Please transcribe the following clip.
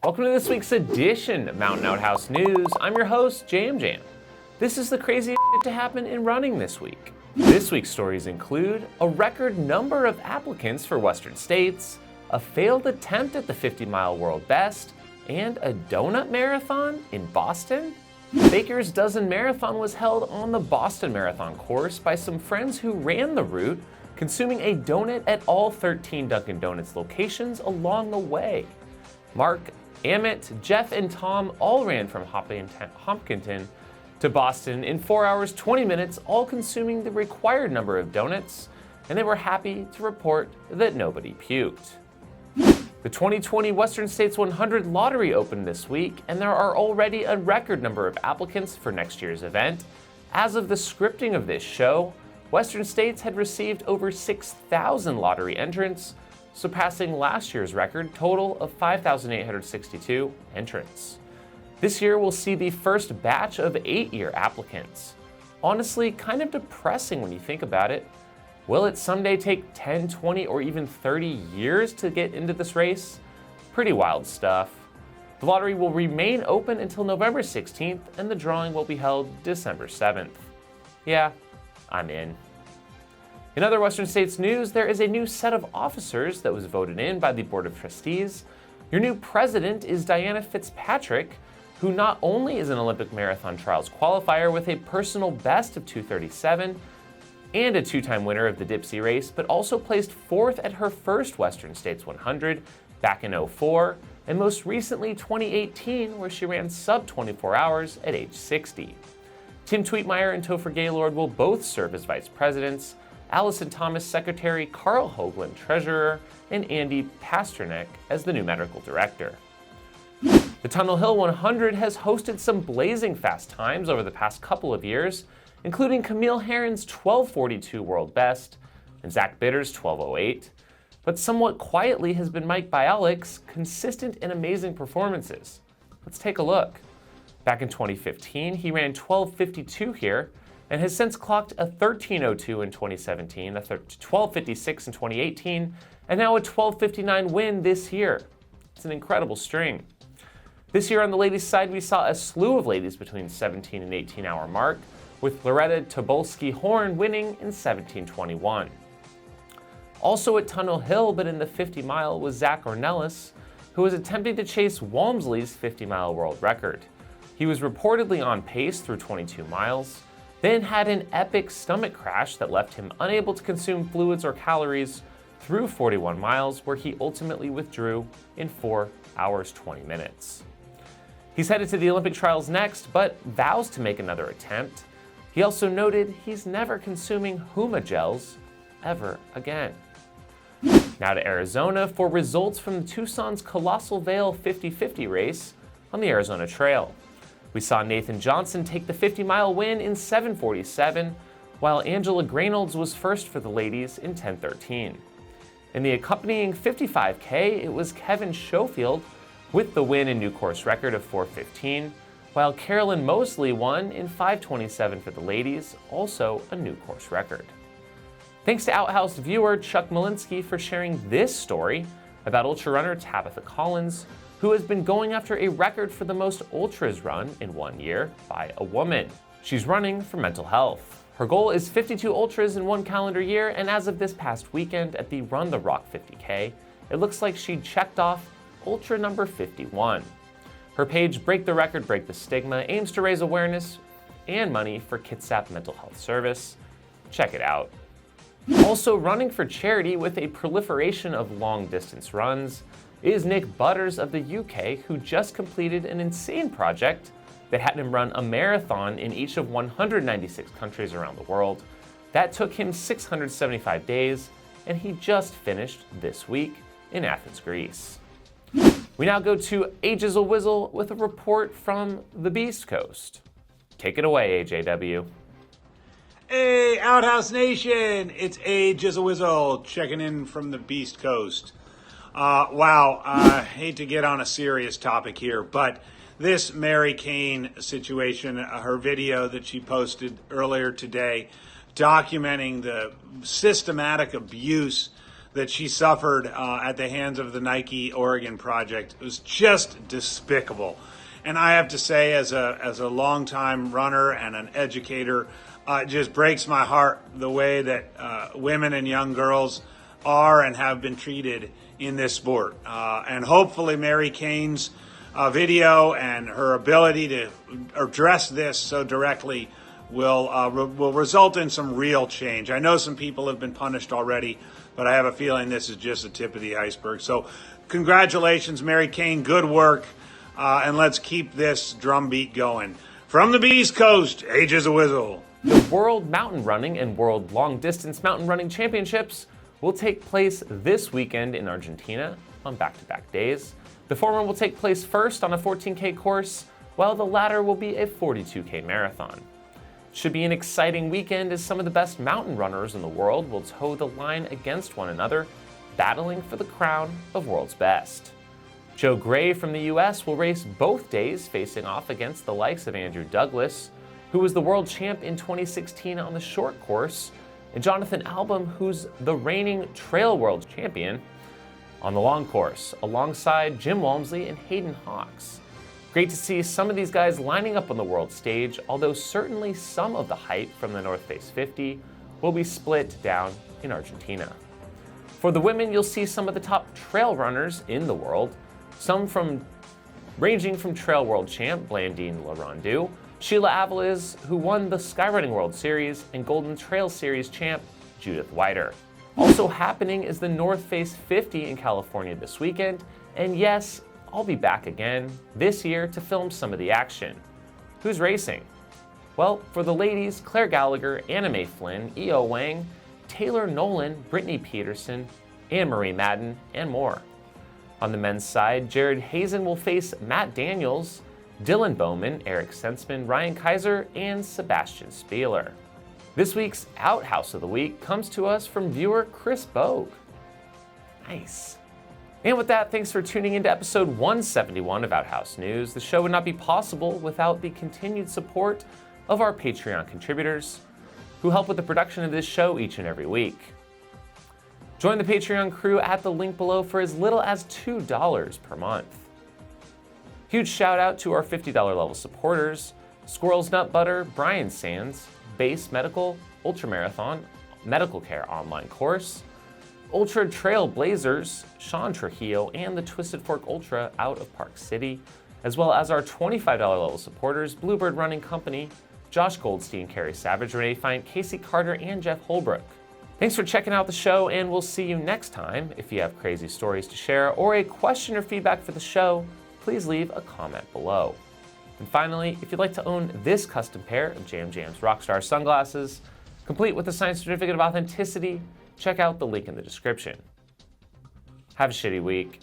Welcome to this week's edition of Mountain Outhouse News. I'm your host, Jam Jam. This is the craziest shit to happen in running this week. This week's stories include a record number of applicants for Western states, a failed attempt at the 50-mile world best, and a donut marathon in Boston. Baker's Dozen Marathon was held on the Boston Marathon course by some friends who ran the route, consuming a donut at all 13 Dunkin' Donuts locations along the way. Mark, Amit, Jeff, and Tom all ran from Hopkinton to Boston in 4 hours, 20 minutes, all consuming the required number of donuts, and they were happy to report that nobody puked. The 2020 Western States 100 lottery opened this week, and there are already a record number of applicants for next year's event. As of the scripting of this show, Western States had received over 6,000 lottery entrants, surpassing last year's record total of 5,862 entrants. This year we'll see the first batch of 8-year applicants. Honestly, kind of depressing when you think about it. Will it someday take 10, 20, or even 30 years to get into this race? Pretty wild stuff. The lottery will remain open until November 16th, and the drawing will be held December 7th. Yeah, I'm in. In other Western States news, there is a new set of officers that was voted in by the Board of Trustees. Your new president is Diana Fitzpatrick, who not only is an Olympic Marathon Trials qualifier with a personal best of 2:37 and a two-time winner of the Dipsy race, but also placed fourth at her first Western States 100 back in 2004, and most recently 2018, where she ran sub 24 hours at age 60. Tim Tweetmeyer and Topher Gaylord will both serve as vice presidents, Allison Thomas secretary, Carl Hoagland treasurer, and Andy Pasternak as the new medical director. The Tunnel Hill 100 has hosted some blazing fast times over the past couple of years, including Camille Herron's 12:42 world best and Zach Bitter's 12:08, but somewhat quietly has been Mike Bialik's consistent and amazing performances. Let's take a look. Back in 2015, he ran 12:52 here, and has since clocked a 13:02 in 2017, a 12:56 in 2018, and now a 12:59 win this year. It's an incredible string. This year on the ladies' side, we saw a slew of ladies between 17 and 18-hour mark, with Loretta Tobolski-Horn winning in 17:21. Also at Tunnel Hill, but in the 50-mile, was Zach Ornelas, who was attempting to chase Walmsley's 50-mile world record. He was reportedly on pace through 22 miles, then had an epic stomach crash that left him unable to consume fluids or calories through 41 miles, where he ultimately withdrew in 4 hours, 20 minutes. He's headed to the Olympic trials next, but vows to make another attempt. He also noted he's never consuming Huma gels ever again. Now to Arizona for results from Tucson's Colossal Vail 50-50 race on the Arizona Trail. We saw Nathan Johnson take the 50-mile win in 7:47, while Angela Graynolds was first for the ladies in 10:13. In the accompanying 55K, it was Kevin Schofield with the win and new course record of 4:15, while Carolyn Mosley won in 5:27 for the ladies, also a new course record. Thanks to Outhouse viewer Chuck Malinsky for sharing this story about ultra runner Tabitha Collins, who has been going after a record for the most ultras run in 1 year by a woman. She's running for mental health. Her goal is 52 ultras in 1 calendar year, and as of this past weekend at the Run the Rock 50K, it looks like she checked off ultra number 51. Her page, Break the Record, Break the Stigma, aims to raise awareness and money for Kitsap Mental Health Service. Check it out. Also running for charity with a proliferation of long-distance runs is Nick Butters of the UK, who just completed an insane project that had him run a marathon in each of 196 countries around the world. That took him 675 days, and he just finished this week in Athens, Greece. We now go to A Jizzle Whizzle with a report from the Beast Coast. Take it away, AJW. Hey, Outhouse Nation! It's A Jizzle Whizzle checking in from the Beast Coast. Wow, I hate to get on a serious topic here, but this Mary Cain situation, her video that she posted earlier today, documenting the systematic abuse that she suffered at the hands of the Nike Oregon project. It was just despicable. And I have to say, as a longtime runner and an educator, it just breaks my heart the way that women and young girls are and have been treated in this sport. And hopefully Mary Cain's video and her ability to address this so directly will result in some real change. I know some people have been punished already, but I have a feeling this is just the tip of the iceberg. So congratulations, Mary Cain. Good work. And let's keep this drumbeat going. From the East Coast, H is a Whistle. The World Mountain Running and World Long Distance Mountain Running Championships will take place this weekend in Argentina on back-to-back days. The former will take place first on a 14K course, while the latter will be a 42K marathon. Should be an exciting weekend as some of the best mountain runners in the world will toe the line against one another, battling for the crown of world's best. Joe Gray from the US will race both days, facing off against the likes of Andrew Douglas, who was the world champ in 2016 on the short course, and Jonathan Albom, who's the reigning trail world champion, on the long course, alongside Jim Walmsley and Hayden Hawks. Great to see some of these guys lining up on the world stage, although certainly some of the hype from the North Face 50 will be split down in Argentina. For the women, you'll see some of the top trail runners in the world, ranging from trail world champ Blandine Larondeau, Sheila Aveliz, who won the Skyrunning World Series, and Golden Trail Series champ Judith Wider. Also happening is the North Face 50 in California this weekend, and yes, I'll be back again this year to film some of the action. Who's racing? Well, for the ladies, Claire Gallagher, Anna Mae Flynn, E.O. Wang, Taylor Nolan, Brittany Peterson, Anne-Marie Madden, and more. On the men's side, Jared Hazen will face Matt Daniels, Dylan Bowman, Eric Sensman, Ryan Kaiser, and Sebastian Spieler. This week's Outhouse of the Week comes to us from viewer Chris Bogue. Nice. And with that, thanks for tuning into episode 171 of Outhouse News. The show would not be possible without the continued support of our Patreon contributors, who help with the production of this show each and every week. Join the Patreon crew at the link below for as little as $2 per month. Huge shout out to our $50 level supporters: Squirrels Nut Butter, Brian Sands, Base Medical, Ultramarathon, Medical Care Online Course, Ultra Trail Blazers, Sean Trujillo, and the Twisted Fork Ultra out of Park City, as well as our $25 level supporters: Bluebird Running Company, Josh Goldstein, Carrie Savage, Renee Fine, Casey Carter, and Jeff Holbrook. Thanks for checking out the show, and we'll see you next time. If you have crazy stories to share or a question or feedback for the show, please leave a comment below. And finally, if you'd like to own this custom pair of Jam Jam's Rockstar sunglasses, complete with a signed certificate of authenticity, check out the link in the description. Have a shitty week.